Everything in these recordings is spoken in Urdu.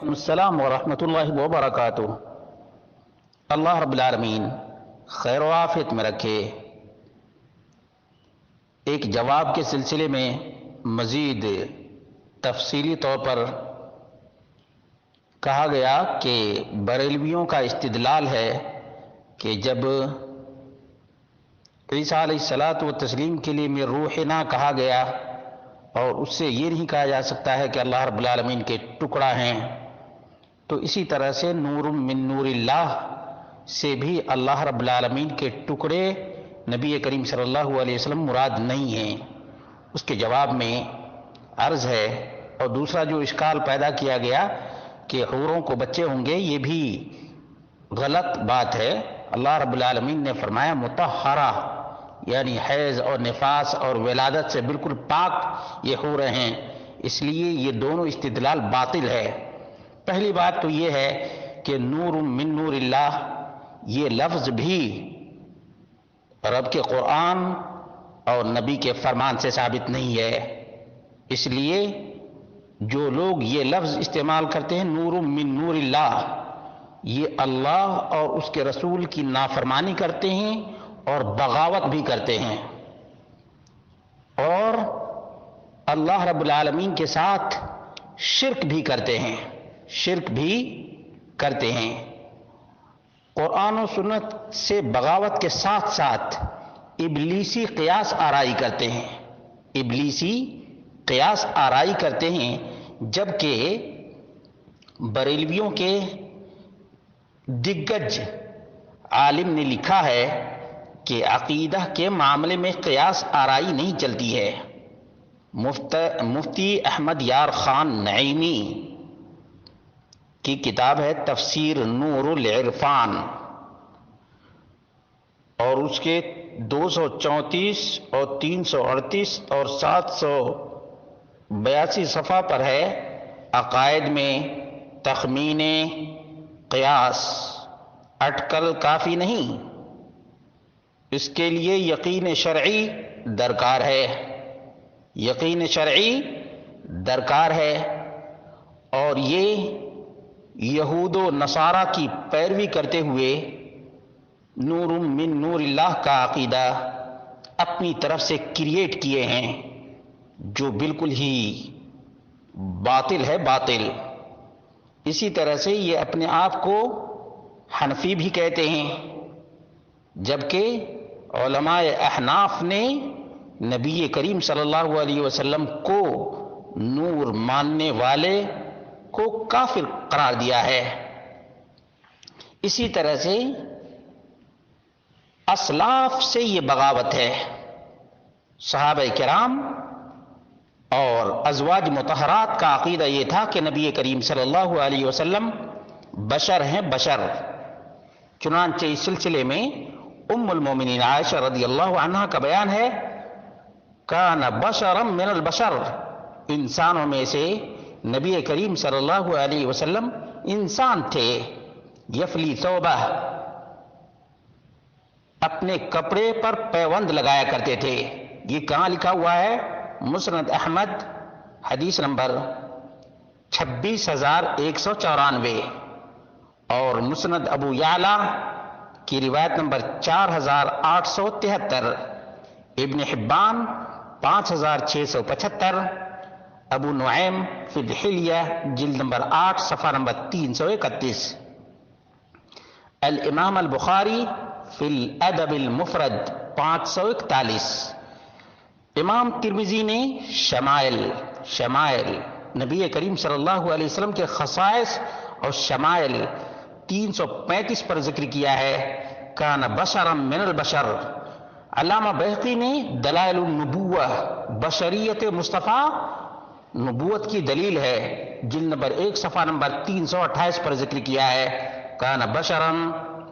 السلام ورحمۃ اللہ وبرکاتہ۔ اللہ رب العالمین خیر و عافیت میں رکھے۔ ایک جواب کے سلسلے میں مزید تفصیلی طور پر کہا گیا کہ بریلویوں کا استدلال ہے کہ جب عیسیٰ علیہ الصلاۃ والتسلیم کے لیے میں روح نہ کہا گیا اور اس سے یہ نہیں کہا جا سکتا ہے کہ اللہ رب العالمین کے ٹکڑا ہیں، تو اسی طرح سے نور من نور اللہ سے بھی اللہ رب العالمین کے ٹکڑے نبی کریم صلی اللہ علیہ وسلم مراد نہیں ہیں۔ اس کے جواب میں عرض ہے، اور دوسرا جو اشکال پیدا کیا گیا کہ حوروں کو بچے ہوں گے، یہ بھی غلط بات ہے۔ اللہ رب العالمین نے فرمایا مطہرہ، یعنی حیض اور نفاس اور ولادت سے بالکل پاک یہ حوریں ہیں، اس لیے یہ دونوں استدلال باطل ہے۔ پہلی بات تو یہ ہے کہ نور من نور اللہ یہ لفظ بھی رب کے قرآن اور نبی کے فرمان سے ثابت نہیں ہے، اس لیے جو لوگ یہ لفظ استعمال کرتے ہیں نور من نور اللہ، یہ اللہ اور اس کے رسول کی نافرمانی کرتے ہیں اور بغاوت بھی کرتے ہیں، اور اللہ رب العالمین کے ساتھ شرک بھی کرتے ہیں، قرآن و سنت سے بغاوت کے ساتھ ساتھ ابلیسی قیاس آرائی کرتے ہیں، جبکہ بریلویوں کے دگج عالم نے لکھا ہے کہ عقیدہ کے معاملے میں قیاس آرائی نہیں چلتی ہے۔ مفتی احمد یار خان نعیمی کی کتاب ہے تفسیر نور العرفان، اور اس کے 234 اور 338 اور 782 صفحہ پر ہے عقائد میں تخمین قیاس اٹکل کافی نہیں، اس کے لیے یقین شرعی درکار ہے، اور یہ یہود و نصارہ کی پیروی کرتے ہوئے نور من نور اللہ کا عقیدہ اپنی طرف سے کریٹ کیے ہیں، جو بالکل ہی باطل ہے۔ اسی طرح سے یہ اپنے آپ کو حنفی بھی کہتے ہیں، جبکہ علماء احناف نے نبی کریم صلی اللہ علیہ وسلم کو نور ماننے والے کو کافر قرار دیا ہے۔ اسی طرح سے اسلاف سے یہ بغاوت ہے۔ صحابہ کرام اور ازواج مطہرات کا عقیدہ یہ تھا کہ نبی کریم صلی اللہ علیہ وسلم بشر ہیں، چنانچہ اس سلسلے میں ام المومنین عائشہ رضی اللہ عنہا کا بیان ہے، کان بشرا من البشر، انسانوں میں سے نبی کریم صلی اللہ علیہ وسلم انسان تھے، یفلی ثوبہ، اپنے کپڑے پر پیوند لگایا کرتے تھے۔ یہ کہاں لکھا ہوا ہے؟ مسند احمد حدیث نمبر 26,194، اور مسند ابو یعلا کی روایت نمبر 4,873، ابن حبان 5,675، ابو نعیم فی الحلیہ جلد نمبر 8 صفحہ نمبر 331، الامام البخاری فی الادب المفرد 541۔ امام ترمذی نے شمائل نبی کریم صلی اللہ علیہ وسلم کے خصائص اور شمائل 335 پر ذکر کیا ہے، کان بشرا من البشر۔ علامہ بہقی نے دلائل النبوہ، بشریت مصطفیٰ نبوت کی دلیل ہے، جلد نمبر 1 صفحہ نمبر 328 پر ذکر کیا ہے، کان بشرا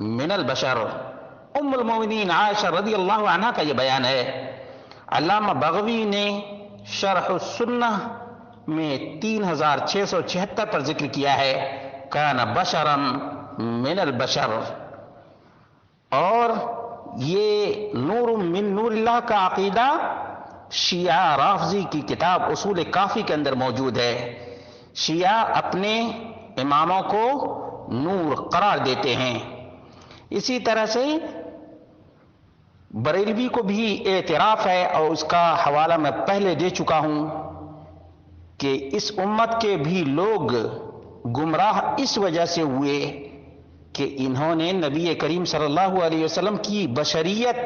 من البشر۔ ام المومنین عائشہ رضی اللہ عنہ کا یہ بیان ہے۔ علامہ بغوی نے شرح السنہ میں 3676 پر ذکر کیا ہے، کان بشرا من البشر۔ اور یہ نور من نور اللہ کا عقیدہ شیعہ رافضی کی کتاب اصول کافی کے اندر موجود ہے۔ شیعہ اپنے اماموں کو نور قرار دیتے ہیں۔ اسی طرح سے بریلوی کو بھی اعتراف ہے، اور اس کا حوالہ میں پہلے دے چکا ہوں، کہ اس امت کے بھی لوگ گمراہ اس وجہ سے ہوئے کہ انہوں نے نبی کریم صلی اللہ علیہ وسلم کی بشریت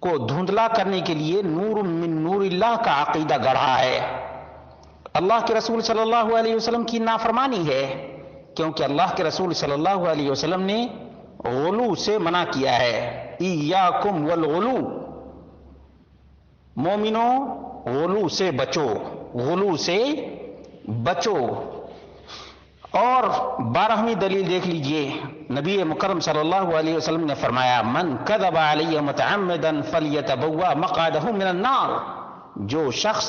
کو دھندلا کرنے کے لیے نور من نور اللہ کا عقیدہ گڑھا ہے۔ اللہ کے رسول صلی اللہ علیہ وسلم کی نافرمانی ہے، کیونکہ اللہ کے رسول صلی اللہ علیہ وسلم نے غلو سے منع کیا ہے، ایاکم والغلو، مومنوں غلو سے بچو، غلو سے بچو۔ اور 12ویں دلیل دیکھ لیجئے، نبی مکرم صلی اللہ علیہ وسلم نے فرمایا من کذب علی متعمدا فلیتبوأ مقعدہ من النار، جو شخص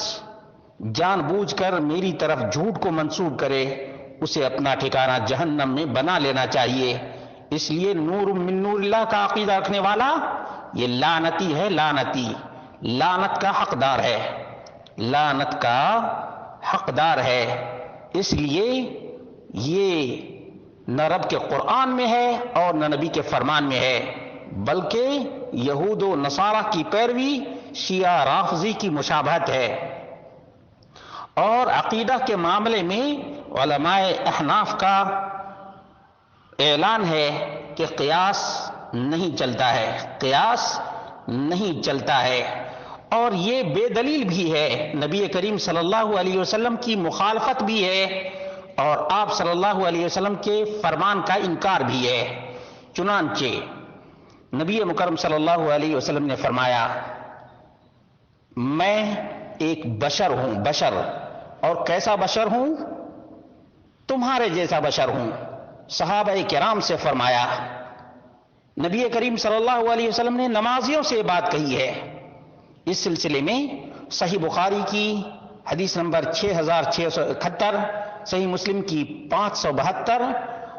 جان بوجھ کر میری طرف جھوٹ کو منسوب کرے اسے اپنا ٹھکانہ جہنم میں بنا لینا چاہیے۔ اس لیے نور من نور اللہ کا عقیدہ رکھنے والا یہ لعنتی ہے، لعنتی، لعنت کا حقدار ہے، لعنت کا حقدار ہے۔ اس لیے یہ نہ رب کے قرآن میں ہے اور نہ نبی کے فرمان میں ہے، بلکہ یہود و نصارہ کی پیروی، شیعہ رافضی کی مشابہت ہے۔ اور عقیدہ کے معاملے میں علماء احناف کا اعلان ہے کہ قیاس نہیں چلتا ہے، قیاس نہیں چلتا ہے، اور یہ بے دلیل بھی ہے، نبی کریم صلی اللہ علیہ وسلم کی مخالفت بھی ہے، اور آپ صلی اللہ علیہ وسلم کے فرمان کا انکار بھی ہے۔ چنانچہ نبی مکرم صلی اللہ علیہ وسلم نے فرمایا میں ایک بشر ہوں، بشر، اور کیسا بشر ہوں؟ تمہارے جیسا بشر ہوں۔ صحابہ کرام سے فرمایا، نبی کریم صلی اللہ علیہ وسلم نے نمازیوں سے بات کہی ہے۔ اس سلسلے میں صحیح بخاری کی حدیث نمبر 6671، صحیح مسلم کی 572،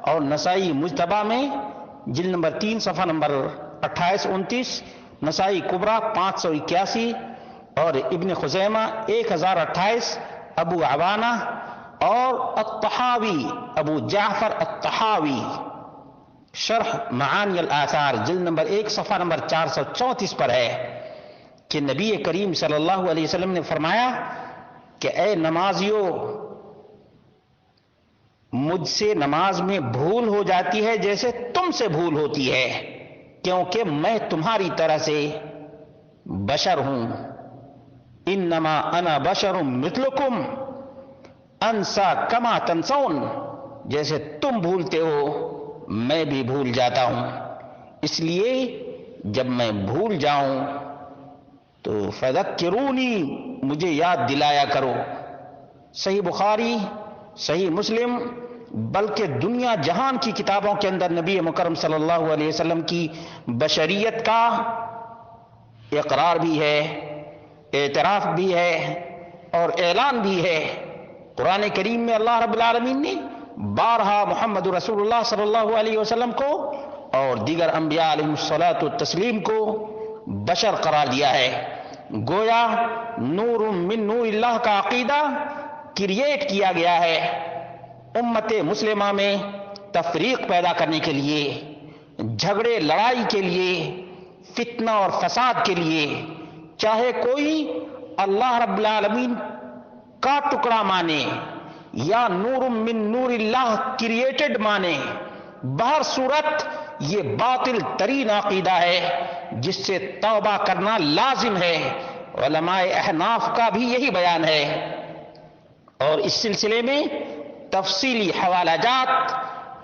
اور نسائی مجتبہ میں جلد نمبر 3 صفحہ نمبر 28-29، نسائی کبریٰ 581، اور ابن خزیمہ 1028، ابو عوانہ اور الطحاوی، ابو جعفر الطحاوی، شرح معانی الآثار جلد نمبر 1 صفحہ نمبر 434 پر ہے کہ نبی کریم صلی اللہ علیہ وسلم نے فرمایا کہ اے نمازیو، مجھ سے نماز میں بھول ہو جاتی ہے جیسے تم سے بھول ہوتی ہے، کیونکہ میں تمہاری طرح سے بشر ہوں۔ انما انا بشر مثلکم انسا کما تنسون، جیسے تم بھولتے ہو میں بھی بھول جاتا ہوں، اس لیے جب میں بھول جاؤں تو فذکرونی، مجھے یاد دلایا کرو۔ صحیح بخاری، صحیح مسلم، بلکہ دنیا جہان کی کتابوں کے اندر نبی مکرم صلی اللہ علیہ وسلم کی بشریت کا اقرار بھی ہے، اعتراف بھی ہے، اور اعلان بھی ہے۔ قرآن کریم میں اللہ رب العالمین نے بارہا محمد رسول اللہ صلی اللہ علیہ وسلم کو اور دیگر انبیاء علیہ الصلاۃ والتسلیم کو بشر قرار دیا ہے۔ گویا نور من نور اللہ کا عقیدہ کریٹ کیا گیا ہے امت مسلمہ میں تفریق پیدا کرنے کے لیے، جھگڑے لڑائی کے لیے، فتنہ اور فساد کے لیے۔ چاہے کوئی اللہ رب العالمین کا ٹکڑا مانے یا نور من نور اللہ کریٹڈ مانے، بہر صورت یہ باطل ترین عقیدہ ہے جس سے توبہ کرنا لازم ہے۔ علماء احناف کا بھی یہی بیان ہے، اور اس سلسلے میں تفصیلی حوالہ جات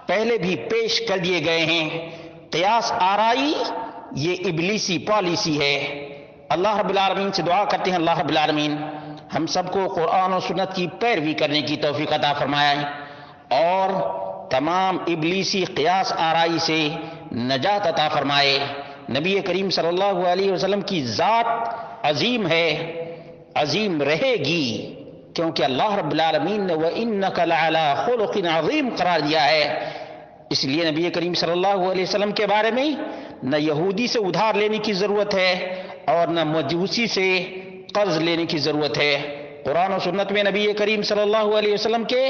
پہلے بھی پیش کر دیے گئے ہیں۔ قیاس آرائی یہ ابلیسی پالیسی ہے۔ اللہ رب العالمین سے دعا کرتے ہیں اللہ رب العالمین ہم سب کو قرآن و سنت کی پیروی کرنے کی توفیق عطا فرمائے، اور تمام ابلیسی قیاس آرائی سے نجات عطا فرمائے۔ نبی کریم صلی اللہ علیہ وسلم کی ذات عظیم ہے، عظیم رہے گی، کیونکہ اللہ رب العالمین نے وَإِنَّكَ لَعَلَىٰ خُلُقٍ عَظِيمٍ قرار دیا ہے۔ اس لیے نبی کریم صلی اللہ علیہ وسلم کے بارے میں نہ یہودی سے ادھار لینے کی ضرورت ہے اور نہ مجوسی سے قرض لینے کی ضرورت ہے۔ قرآن و سنت میں نبی کریم صلی اللہ علیہ وسلم کے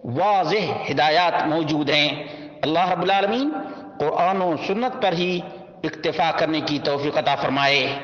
واضح ہدایات موجود ہیں۔ اللہ رب العالمین قرآن و سنت پر ہی اکتفا کرنے کی توفیق عطا فرمائے۔